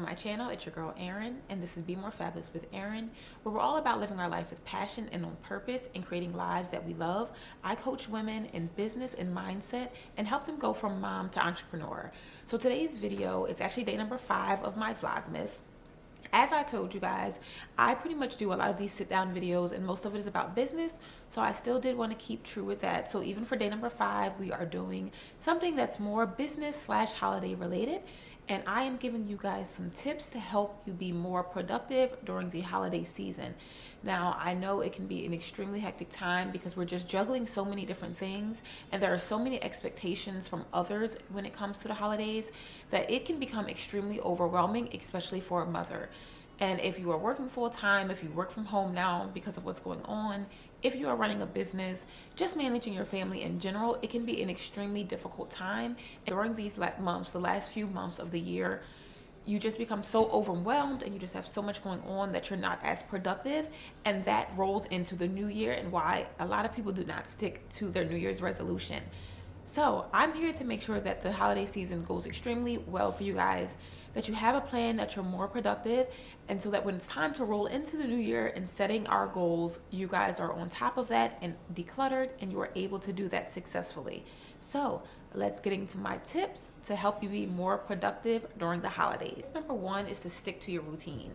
my channel. It's your girl Erin, and this is Be More Fabulous with Erin, where we're all about living our life with passion and on purpose and creating lives that we love. I coach women in business and mindset and help them go from mom to entrepreneur. So today's video is actually day number 5 of my Vlogmas. As I told you guys, I pretty much do a lot of these sit down videos and most of it is about business. So I still did want to keep true with that. So even for day number 5, we are doing something that's more business / holiday related. And I am giving you guys some tips to help you be more productive during the holiday season. Now, I know it can be an extremely hectic time because we're just juggling so many different things and there are so many expectations from others when it comes to the holidays that it can become extremely overwhelming, especially for a mother. And if you are working full time, if you work from home now because of what's going on, if you are running a business, just managing your family in general, it can be an extremely difficult time. During these months, the last few months of the year, you just become so overwhelmed and you just have so much going on that you're not as productive, and that rolls into the new year and why a lot of people do not stick to their New Year's resolution. So I'm here to make sure that the holiday season goes extremely well for you guys, that you have a plan, that you're more productive, and so that when it's time to roll into the new year and setting our goals, you guys are on top of that and decluttered and you are able to do that successfully. So let's get into my tips to help you be more productive during the holidays. Number 1 is to stick to your routine.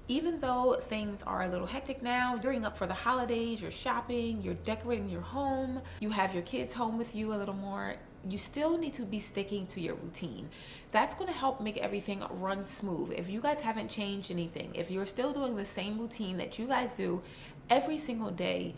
Even though things are a little hectic now, you're gearing up for the holidays, you're shopping, you're decorating your home, you have your kids home with you a little more, you still need to be sticking to your routine. That's going to help make everything run smooth. If you guys haven't changed anything, if you're still doing the same routine that you guys do every single day,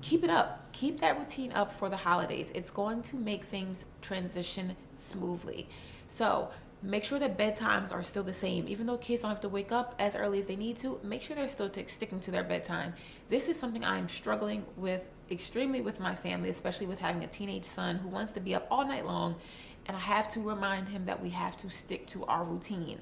keep it up. Keep that routine up for the holidays. It's going to make things transition smoothly. So make sure that bedtimes are still the same. Even though kids don't have to wake up as early as they need to, make sure they're still sticking to their bedtime. This is something I'm struggling with extremely with my family, especially with having a teenage son who wants to be up all night long, and I have to remind him that we have to stick to our routine.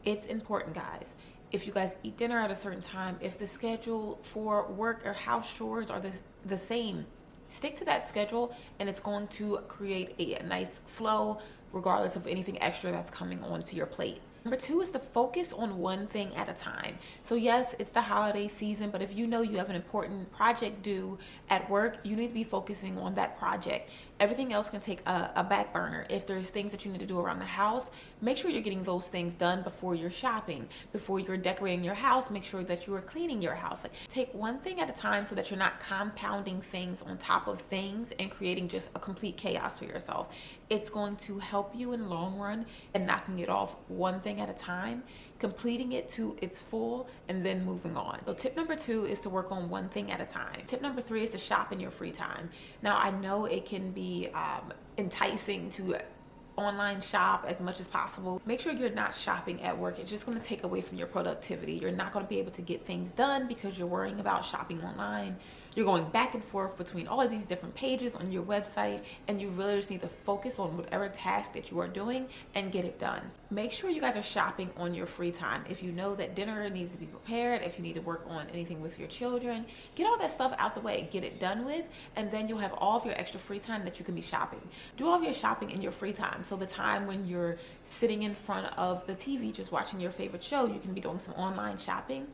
It's important, guys. If you guys eat dinner at a certain time, if the schedule for work or house chores are the same, stick to that schedule and it's going to create a nice flow regardless of anything extra that's coming onto your plate. Number 2 is to focus on one thing at a time. So yes, it's the holiday season, but if you know you have an important project due at work, you need to be focusing on that project. Everything else can take a back burner. If there's things that you need to do around the house, make sure you're getting those things done before you're shopping, before you're decorating your house. Make sure that you are cleaning your house. Like, take one thing at a time so that you're not compounding things on top of things and creating just a complete chaos for yourself. It's going to help you in the long run and knocking it off one thing at a time, completing it to its full, and then moving on. So tip number 2 is to work on one thing at a time. Tip number 3 is to shop in your free time. Now, I know it can be enticing to online shop as much as possible. Make sure you're not shopping at work. It's just going to take away from your productivity. You're not going to be able to get things done because you're worrying about shopping online. You're going back and forth between all of these different pages on your website, and you really just need to focus on whatever task that you are doing and get it done. Make sure you guys are shopping on your free time. If you know that dinner needs to be prepared, if you need to work on anything with your children, get all that stuff out the way, get it done with, and then you'll have all of your extra free time that you can be shopping. Do all of your shopping in your free time. So the time when you're sitting in front of the TV just watching your favorite show, you can be doing some online shopping.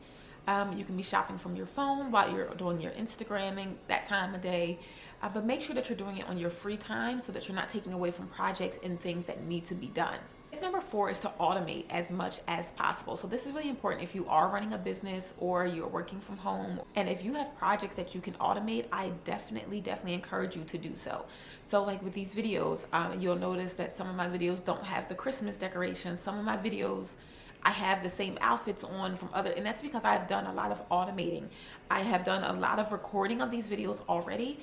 You can be shopping from your phone while you're doing your Instagramming that time of day. But make sure that you're doing it on your free time so that you're not taking away from projects and things that need to be done. Tip number 4 is to automate as much as possible. So this is really important if you are running a business or you're working from home. And if you have projects that you can automate, I definitely encourage you to do so. So like with these videos, you'll notice that some of my videos don't have the Christmas decorations. Some of my videos, I have the same outfits on from other, and that's because I've done a lot of automating. I have done a lot of recording of these videos already,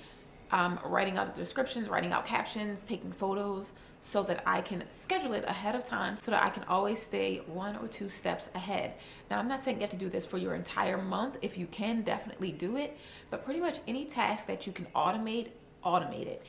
writing out the descriptions, writing out captions, taking photos so that I can schedule it ahead of time so that I can always stay 1 or 2 steps ahead. Now, I'm not saying you have to do this for your entire month. If you can, definitely do it, but pretty much any task that you can automate it.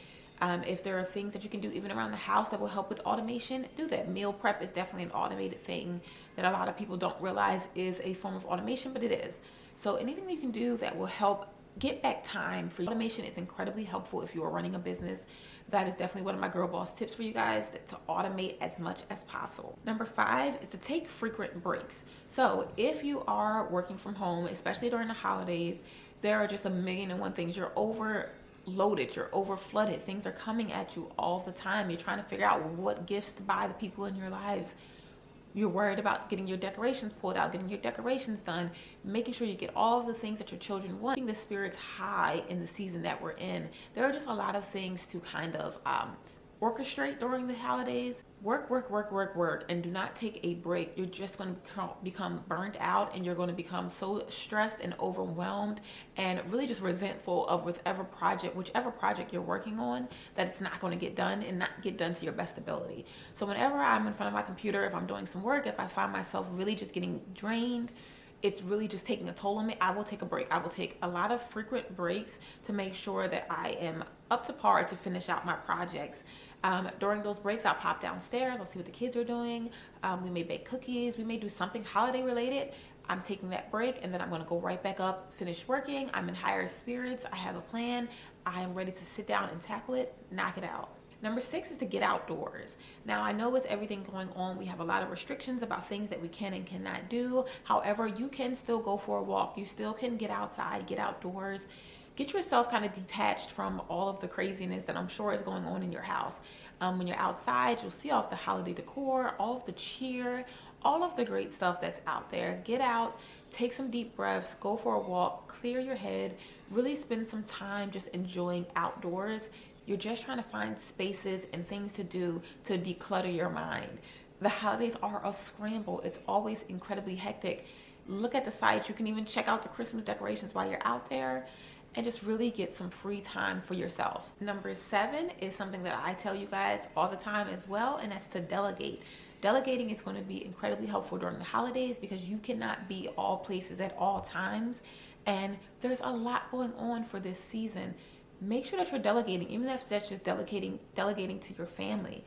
If there are things that you can do even around the house that will help with automation, do that. Meal prep is definitely an automated thing that a lot of people don't realize is a form of automation, but it is. So anything that you can do that will help get back time for you. Automation is incredibly helpful if you are running a business. That is definitely one of my girl boss tips for you guys, to automate as much as possible. Number 5 is to take frequent breaks. So if you are working from home, especially during the holidays, there are just a million and one things. You're overloaded, you're over flooded, things are coming at you all the time. You're trying to figure out what gifts to buy the people in your lives. You're worried about getting your decorations pulled out, getting your decorations done, making sure you get all of the things that your children want, keeping the spirits high in the season that we're in. There are just a lot of things to kind of orchestrate during the holidays. Work, and do not take a break. You're just going to become burnt out, and you're going to become so stressed and overwhelmed and really just resentful of whichever project you're working on, that it's not going to get done and not get done to your best ability. So whenever I'm in front of my computer, if I'm doing some work, if I find myself really just getting drained, it's really just taking a toll on me, I will take a break. I will take a lot of frequent breaks to make sure that I am up to par to finish out my projects. During those breaks, I'll pop downstairs, I'll see what the kids are doing. We may bake cookies, we may do something holiday related. I'm taking that break, and then I'm gonna go right back up, finish working. I'm in higher spirits, I have a plan, I am ready to sit down and tackle it, knock it out. Number 6 is to get outdoors. Now, I know with everything going on, we have a lot of restrictions about things that we can and cannot do. However, you can still go for a walk. You still can get outside, get outdoors. Get yourself kind of detached from all of the craziness that I'm sure is going on in your house. When you're outside, you'll see all of the holiday decor, all of the cheer, all of the great stuff that's out there. Get out, take some deep breaths, go for a walk, clear your head, really spend some time just enjoying outdoors. You're just trying to find spaces and things to do to declutter your mind. The holidays are a scramble. It's always incredibly hectic. Look at the sites. You can even check out the Christmas decorations while you're out there, and just really get some free time for yourself. Number 7 is something that I tell you guys all the time as well, and that's to delegate. Delegating is going to be incredibly helpful during the holidays because you cannot be all places at all times, and there's a lot going on for this season. Make sure that you're delegating, even if that's just delegating to your family.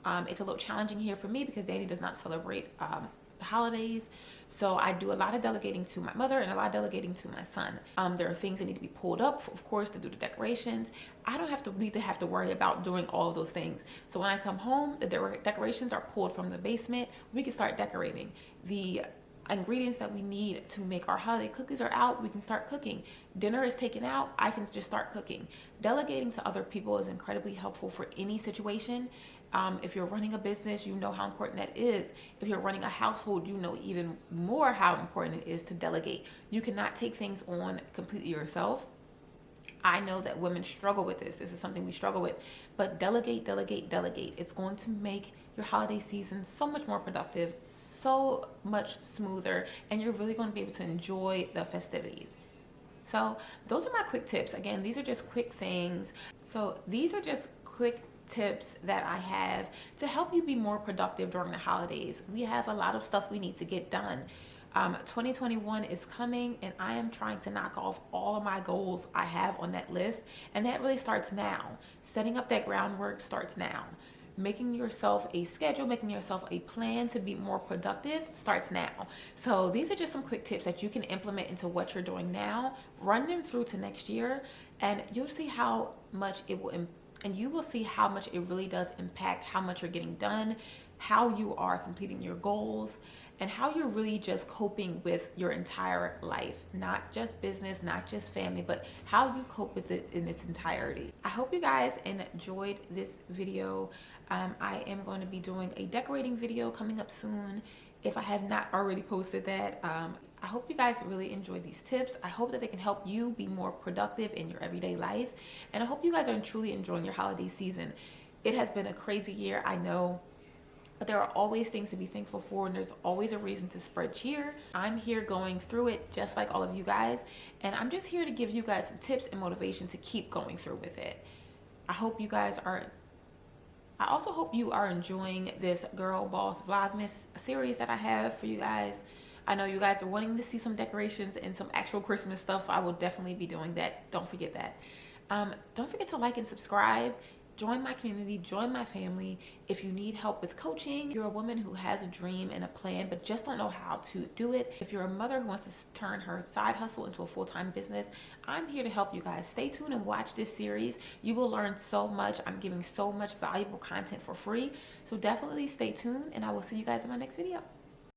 It's a little challenging here for me because Danny does not celebrate the holidays. So I do a lot of delegating to my mother and a lot of delegating to my son. There are things that need to be pulled up, of course, to do the decorations. I don't have to worry about doing all of those things. So when I come home, the decorations are pulled from the basement. We can start decorating. The ingredients that we need to make our holiday cookies are out. We can start cooking. Dinner is taken out. I can just start cooking. Delegating to other people is incredibly helpful for any situation. If you're running a business, you know how important that is. If you're running a household, you know even more how important it is to delegate. You cannot take things on completely yourself. I know that women struggle with this. This is something we struggle with. But delegate. It's going to make your holiday season so much more productive, so much smoother, and you're really going to be able to enjoy the festivities. So those are my quick tips. Again, these are just quick things. So these are just quick tips that I have to help you be more productive during the holidays. We have a lot of stuff we need to get done. 2021 is coming, and I am trying to knock off all of my goals I have on that list, and that really starts now. Setting up that groundwork starts now. Making yourself a schedule, making yourself a plan to be more productive starts now. So these are just some quick tips that you can implement into what you're doing now, run them through to next year, and you'll see how much it will you will see how much it really does impact how much you're getting done, how you are completing your goals, and how you're really just coping with your entire life. Not just business, not just family, but how you cope with it in its entirety. I hope you guys enjoyed this video. I am going to be doing a decorating video coming up soon. If I have not already posted that, I hope you guys really enjoy these tips. I hope that they can help you be more productive in your everyday life. And I hope you guys are truly enjoying your holiday season. It has been a crazy year, I know, but there are always things to be thankful for, and there's always a reason to spread cheer. I'm here going through it just like all of you guys, and I'm just here to give you guys some tips and motivation to keep going through with it. I also hope you are enjoying this Girl Boss Vlogmas series that I have for you guys. I know you guys are wanting to see some decorations and some actual Christmas stuff, so I will definitely be doing that. Don't forget that. Don't forget to like and subscribe. Join my community, join my family. If you need help with coaching, you're a woman who has a dream and a plan but just don't know how to do it. If you're a mother who wants to turn her side hustle into a full-time business, I'm here to help you guys. Stay tuned and watch this series. You will learn so much. I'm giving so much valuable content for free. So definitely stay tuned, and I will see you guys in my next video.